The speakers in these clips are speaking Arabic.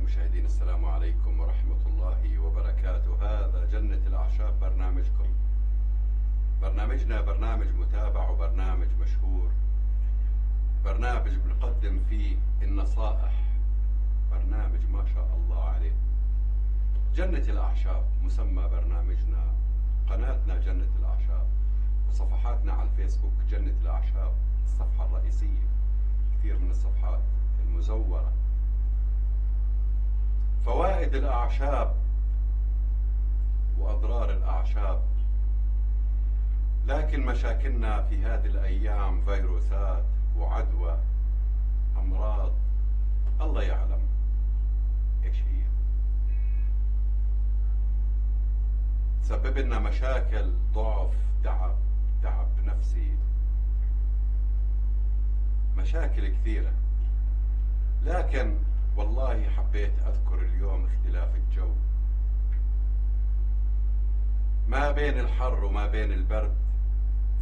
المشاهدين، السلام عليكم ورحمة الله وبركاته. هذا جنة الأعشاب برنامجكم. برنامجنا برنامج متابع وبرنامج مشهور، برنامج بنقدم فيه النصائح، برنامج ما شاء الله عليه. جنة الأعشاب مسمى برنامجنا، قناتنا جنة الأعشاب، وصفحاتنا على الفيسبوك جنة الأعشاب الصفحة الرئيسية، كثير من الصفحات المزورة. فوائد الأعشاب وأضرار الأعشاب، لكن مشاكلنا في هذه الأيام فيروسات وعدوى، أمراض الله يعلم إيش هي، تسبب لنا مشاكل، ضعف، تعب نفسي، مشاكل كثيرة. لكن والله حبيت أذكر اليوم اختلاف الجو ما بين الحر وما بين البرد.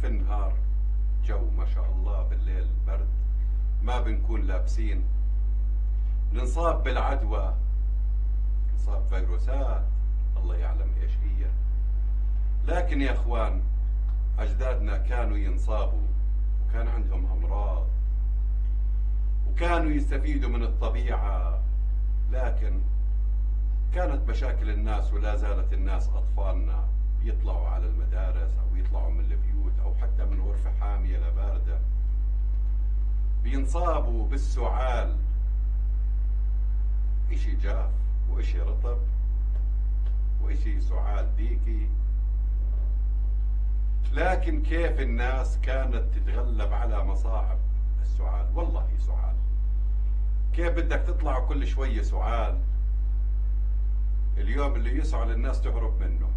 في النهار جو ما شاء الله، بالليل برد، ما بنكون لابسين، ننصاب بالعدوى، نصاب فيروسات الله يعلم ايش هي. لكن يا اخوان، اجدادنا كانوا ينصابوا وكان عندهم امراض وكانوا يستفيدوا من الطبيعة، لكن كانت مشاكل الناس ولا زالت الناس، أطفالنا يطلعوا على المدارس أو يطلعوا من البيوت أو حتى من غرفة حامية لباردة بينصابوا بالسعال، إشي جاف وإشي رطب وإشي سعال ديكي. لكن كيف الناس كانت تتغلب على مصاعب السعال، والله سعال، كيف بدك تطلع كل شوية سعال؟ اليوم اللي يسعل الناس تهرب منه،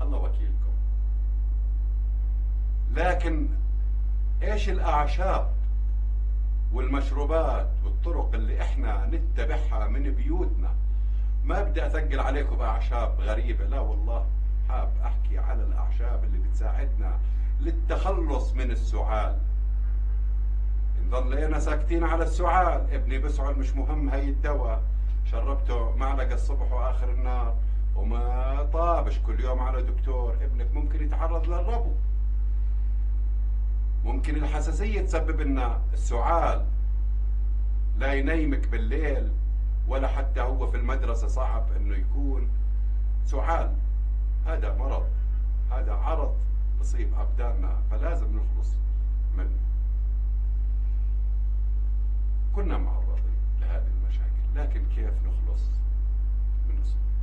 الله وكيلكم. لكن ايش الأعشاب والمشروبات والطرق اللي احنا نتبعها من بيوتنا؟ ما بدي أثقل عليكم بأعشاب غريبة، لا والله، حاب أحكي على الأعشاب اللي بتساعدنا للتخلص من السعال. ضلينا ساكتين على السعال، ابني بسعل مش مهم، هي الدواء شربته معلقة الصبح وآخر النهار وما طابش، كل يوم على دكتور. ابنك ممكن يتعرض للربو، ممكن الحساسية تسبب لنا السعال، لا ينيمك بالليل ولا حتى هو في المدرسة صعب انه يكون سعال. هذا مرض، هذا عرض بصيب أبداننا، فلازم نخلص منه. كنا معرضين لهذه المشاكل، لكن كيف نخلص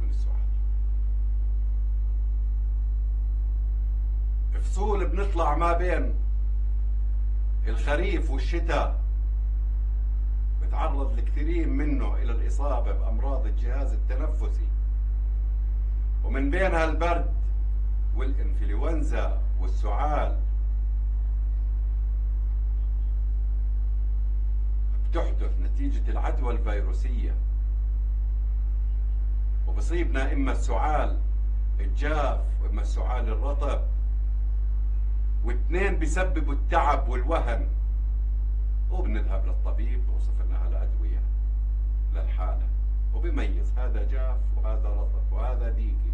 من السعال؟ فصول بنطلع ما بين الخريف والشتاء، بتعرض الكثيرين منه إلى الإصابة بأمراض الجهاز التنفسي، ومن بينها البرد والإنفلونزا والسعال. بتحدث نتيجة العدوى الفيروسية، وبصيبنا إما السعال الجاف وإما السعال الرطب، واثنين بيسببوا التعب والوهن، وبنذهب للطبيب بوصف لنا الأدوية للحالة، وبيميز هذا جاف وهذا رطب وهذا ديكي،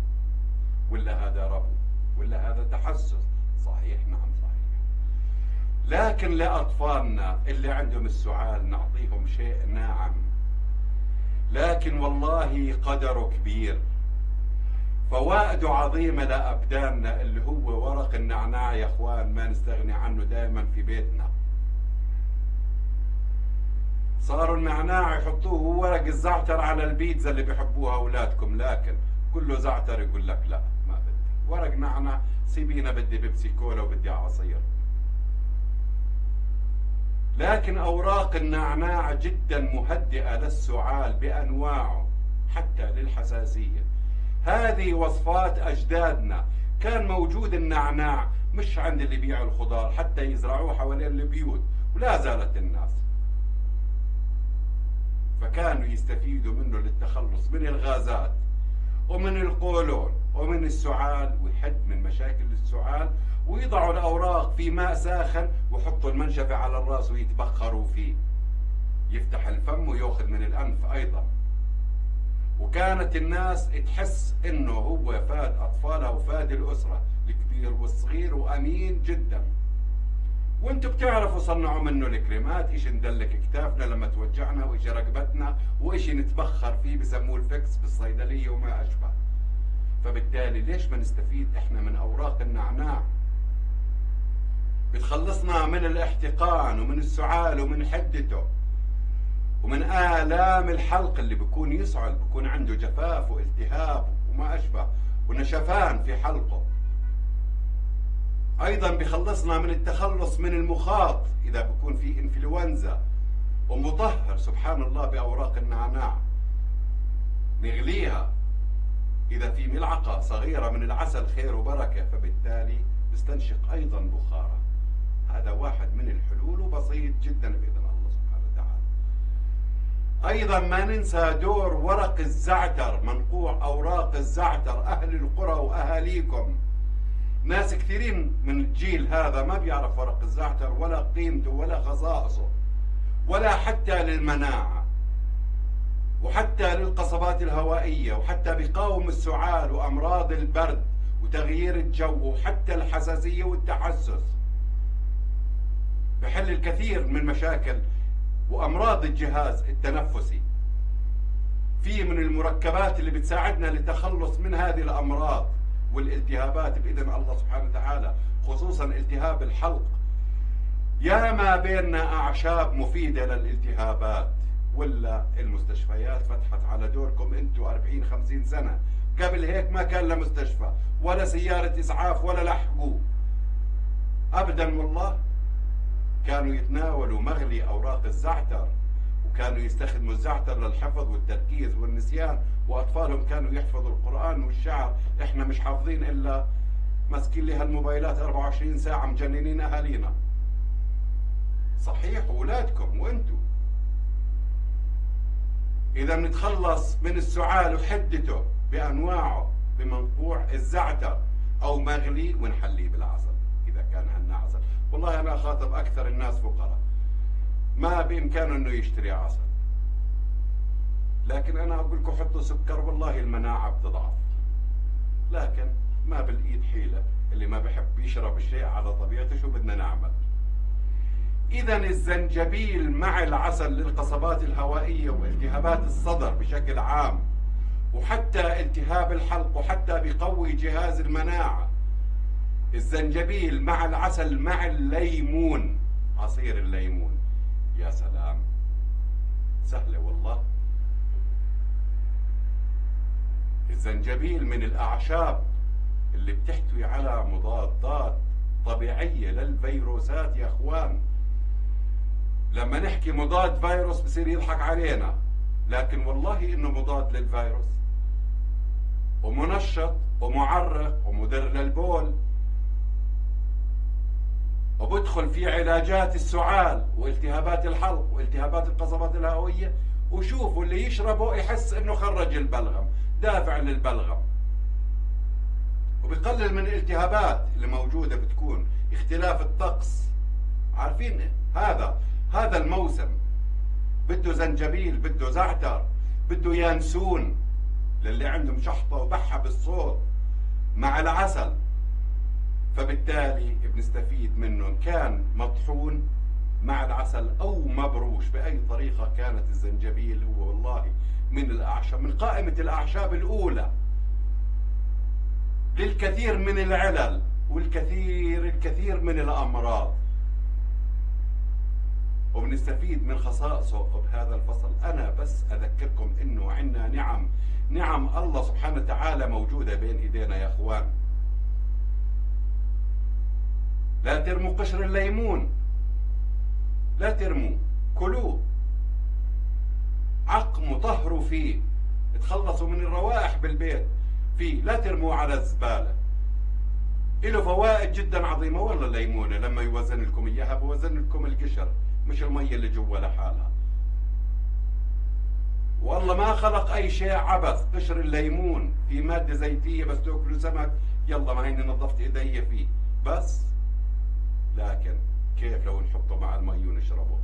ولا هذا ربو، ولا هذا تحسس. صحيح، نعم صحيح. لكن لأطفالنا اللي عندهم السعال نعطيهم شيء ناعم، لكن والله قدره كبير، فوائده عظيمة لأبداننا، اللي هو ورق النعناع يا اخوان، ما نستغني عنه دائما في بيتنا. صاروا النعناع يحطوه ورق الزعتر على البيتزا اللي بيحبوها اولادكم، لكن كله زعتر يقول لك لا ما بدي ورق نعناع، سيبينا بدي بيبسي كولا وبدي عصير. لكن أوراق النعناع جدا مهدئة للسعال بأنواعه، حتى للحساسية. هذه وصفات أجدادنا، كان موجود النعناع مش عند اللي بيبيعوا الخضار، حتى يزرعوه حوالين البيوت، ولا زالت الناس، فكانوا يستفيدوا منه للتخلص من الغازات ومن القولون ومن السعال، ويحد من مشاكل السعال. ويضعوا الأوراق في ماء ساخن ويحطوا المنشفة على الرأس ويتبخروا فيه، يفتح الفم ويأخذ من الأنف أيضا. وكانت الناس تحس إنه هو فاد أطفالها وفاد الأسرة الكبير والصغير وأمين جدا. وانتم بتعرفوا صنعوا منه الكريمات، إشي ندلك كتافنا لما توجعنا، وإشي رقبتنا، وإشي نتبخر فيه بسموه الفكس بالصيدلية وما أشبه. فبالتالي ليش ما نستفيد إحنا من أوراق النعناع؟ بتخلصنا من الاحتقان ومن السعال ومن حدته ومن آلام الحلق اللي بيكون يسعل، بيكون عنده جفاف والتهاب وما أشبه ونشفان في حلقه. أيضا بيخلصنا من التخلص من المخاط إذا بيكون في إنفلونزا، ومطهر سبحان الله بأوراق النعناع. نغليها إذا في ملعقة صغيرة من العسل خير وبركة، فبالتالي بيستنشق أيضا بخاره. هذا واحد من الحلول وبسيط جدا بإذن الله سبحانه وتعالى. أيضا ما ننسى دور ورق الزعتر، منقوع أوراق الزعتر. أهل القرى وأهاليكم، ناس كثيرين من الجيل هذا ما بيعرف ورق الزعتر ولا قيمته ولا خصائصه ولا حتى للمناعة وحتى للقصبات الهوائية، وحتى بيقاوم السعال وأمراض البرد وتغيير الجو وحتى الحساسية والتحسس. بحل الكثير من مشاكل وأمراض الجهاز التنفسي. في من المركبات اللي بتساعدنا للتخلص من هذه الأمراض والالتهابات بإذن الله سبحانه وتعالى، خصوصا التهاب الحلق. يا ما بيننا أعشاب مفيدة للالتهابات، ولا المستشفيات فتحت على دوركم انتم 40-50 سنة. قبل هيك ما كان لا مستشفى ولا سيارة إسعاف ولا لحقوا أبدا. والله كانوا يتناولوا مغلي أوراق الزعتر، وكانوا يستخدموا الزعتر للحفظ والتركيز والنسيان، وأطفالهم كانوا يحفظوا القرآن والشعر. إحنا مش حافظين إلا ماسكين لها الموبايلات 24 ساعة مجننين أهالينا. صحيح أولادكم وأنتم. إذا نتخلص من السعال وحدته بأنواعه بمنقوع الزعتر أو مغلي ونحليه بالعسل إذا كان عندنا عسل. والله أنا أخاطب أكثر الناس فقراء ما بإمكانه إنه يشتري عسل، لكن أنا أقول لكم حطوا سكر والله المناعة بتضعف، لكن ما بالإيد حيلة. اللي ما بحب يشرب الشيء على طبيعته شو بدنا نعمل؟ إذا الزنجبيل مع العسل للقصبات الهوائية والتهابات الصدر بشكل عام، وحتى التهاب الحلق، وحتى بيقوي جهاز المناعة. الزنجبيل مع العسل مع الليمون، عصير الليمون، يا سلام، سهلة والله. الزنجبيل من الأعشاب اللي بتحتوي على مضادات طبيعية للفيروسات يا أخوان. لما نحكي مضاد فيروس بصير يضحك علينا، لكن والله إنه مضاد للفيروس ومنشط ومعرق ومدر للبول، وبدخل في علاجات السعال والتهابات الحلق والتهابات القصبات الهوائية. وشوفوا اللي يشربه يحس انه خرج البلغم، دافع للبلغم، وبيقلل من الالتهابات اللي موجودة بتكون. اختلاف الطقس، عارفين هذا الموسم بده زنجبيل، بده زعتر، بده يانسون للي عندهم شحطة وبحة بالصوت مع العسل. فبالتالي بنستفيد منه إن كان مطحون مع العسل أو مبروش بأي طريقة كانت. الزنجبيل هو والله من الأعشاب، من قائمة الأعشاب الأولى للكثير من العلل والكثير من الأمراض، وبنستفيد من خصائصه بهذا الفصل. أنا بس أذكركم إنه عندنا نعم الله سبحانه وتعالى موجودة بين إيدينا يا أخوان. لا ترموا قشر الليمون، لا ترموا، كلوه، عقموا، طهروا فيه، تخلصوا من الروائح بالبيت فيه، لا ترموه على الزبالة. له فوائد جدا عظيمة. والله الليمونة لما يوزن لكم إياها بوزن لكم القشر مش المية اللي جوا لحالها. والله ما خلق أي شيء عبث. قشر الليمون في مادة زيتية، بس تاكلوا سمك يلا ما هيني نظفت إيدي فيه بس. لكن كيف لو نحطه مع المي ونشربه؟